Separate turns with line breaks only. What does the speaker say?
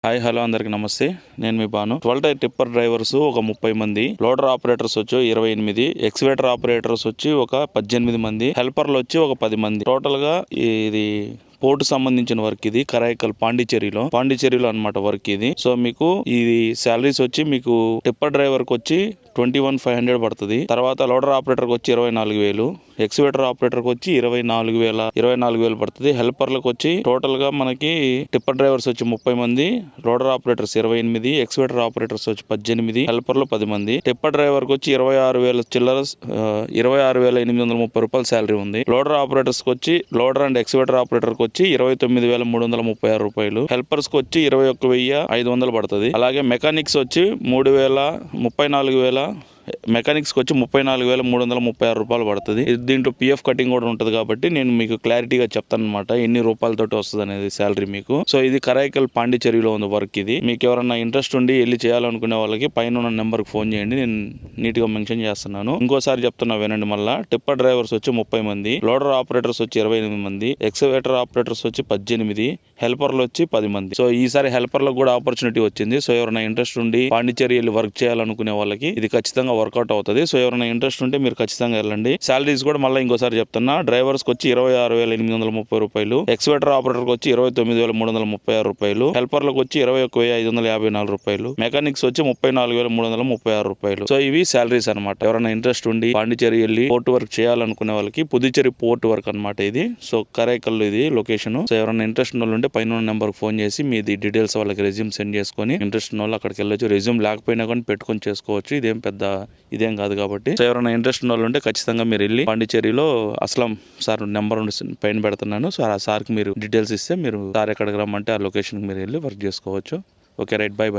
Hi hello అందరికి నమస్తే. నేను మీ బాను. 12 టైర్ టిప్పర్ డ్రైవర్స్ ఒక 30 మంది, లోడర్ ఆపరేటర్స్ వచ్చి 28, ఎక్స్వేటర్ ఆపరేటర్స్ వచ్చి ఒక 18 మంది, హెల్పర్లు వచ్చి ఒక 10 మంది. టోటల్ గా ఇది పోర్టు సంబంధించిన వర్క్. ఇది కరైకల్ పాండిచేరిలో అన్నమాట వర్క్ ఇది. సో మీకు ఇది శాలరీస్ వచ్చి మీకు టిప్పర్ డ్రైవర్ కి వచ్చి 21,500 పడుతుంది. తర్వాత లోడర్ ఆపరేటర్ కి వచ్చి 24,000, ఎక్స్వేటర్ ఆపరేటర్ కి వచ్చి 24,000 పడుతుంది. హెల్పర్లకు వచ్చి టోటల్ గా మనకి టిప్పర్ డ్రైవర్స్ వచ్చి 30 మంది, లోడర్ ఆపరేటర్స్ 28, ఎక్స్వేటర్ ఆపరేటర్స్ వచ్చి 18, హెల్పర్లు 10 మంది. టిప్పర్ డ్రైవర్ కి వచ్చి 26,000 చిల్లర 26,830 రూపాయలు శాలరీ ఉంది. లోడర్ ఆపరేటర్స్ కి వచ్చి లోడర్ అండ్ ఎక్స్వేటర్ ఆపరేటర్ కి వచ్చి 29,336 రూపాయలు, హెల్పర్స్ కి వచ్చి 21,500 పడుతుంది. అలాగే మెకానిక్స్ వచ్చి 34,000, మెకానిక్స్ వచ్చి 34,336 రూపాయలు పడుతుంది. దీంట్లో పిఎఫ్ కటింగ్ కూడా ఉంటుంది కాబట్టి నేను మీకు క్లారిటీగా చెప్తాను అనమాట ఎన్ని రూపాయలతోటి వస్తుంది అనేది శాలరీ మీకు. సో ఇది కరైకల్ పాండిచేరిలో ఉంది వర్క్. ఇది మీకు ఎవరన్నా ఇంట్రెస్ట్ ఉండి వెళ్ళి చేయాలనుకునే వాళ్ళకి పైన ఉన్న నెంబర్ కి ఫోన్ చేయండి, నేను నీట్ గా మెన్షన్ చేస్తున్నాను. ఇంకోసారి చెప్తున్నా వినండి మళ్ళా. టిప్పర్ డ్రైవర్స్ వచ్చి 30 మంది, లోడర్ ఆపరేటర్స్ వచ్చి 28 మంది, ఎక్స్వేటర్ ఆపరేటర్స్ వచ్చి 18, హెల్పర్లు వచ్చి 10 మంది. సో ఈసారి హెల్పర్లకు కూడా ఆపర్చునిటీ వచ్చింది. సో ఎవరైనా ఇంట్రెస్ట్ ఉండి పాండిచేరి వెళ్ళి వర్క్ చేయాలనుకునే వాళ్ళకి ఇది ఖచ్చితంగా వర్కౌట్ అవుతుంది. సో ఎవరైనా ఇంట్రెస్ట్ ఉంటే మీరు ఖచ్చితంగా వెళ్ళండి. సాలరీస్ కూడా మళ్ళీ ఇంకోసారి చెప్తున్నా. డ్రైవర్స్ కి వచ్చి 26,830 రూపాయలు, ఎక్స్వేటర్ ఆపరేటర్ కి వచ్చి 29,336 రూపాయలు, హెల్పర్లకు వచ్చి 21,554 రూపాయలు, మెకానిక్స్ వచ్చి 34,336 రూపాయలు. సో ఇవి సాలరీస్ అనమాట. ఎవరైనా ఇంట్రెస్ట్ ఉండి పాండిచేరి వెళ్ళి పోర్ట్ వర్క్ చేయాలనుకునే వాళ్ళకి పుదుచ్చేరి పోర్ట్ వర్క్ అనమాట ఇది. సో కరైకల్ ఇది లొకేషన్. సో ఎవరైనా ఇంట్రెస్ట్ ఉన్న వాళ్ళు ఉంటే పైన నెంబర్ ఫోన్ చేసి మీది డీటెయిల్స్ వాళ్ళకి రెజ్యూమ్ సెండ్ చేసుకొని ఇంట్రెస్ట్ ఉన్న వాళ్ళు అక్కడికి వెళ్ళొచ్చు. రెజ్యూమ్ లేకపోయినా కానీ పెట్టుకొని చేసుకోవచ్చు. ఇదేం కాదు కాబట్టి. సో ఎవరైనా ఇంట్రెస్ట్ ఉన్న వాళ్ళు ఉంటే ఖచ్చితంగా మీరు వెళ్ళి పాండిచేరిలో అస్లాం సార్ నెంబర్ పైన పెడుతున్నాను. సో ఆ సార్కి మీరు డీటెయిల్స్ ఇస్తే మీరు సార్ ఎక్కడికి రమ్మంటే ఆ లొకేషన్కి మీరు వెళ్ళి వర్క్ చేసుకోవచ్చు. Okay right, by.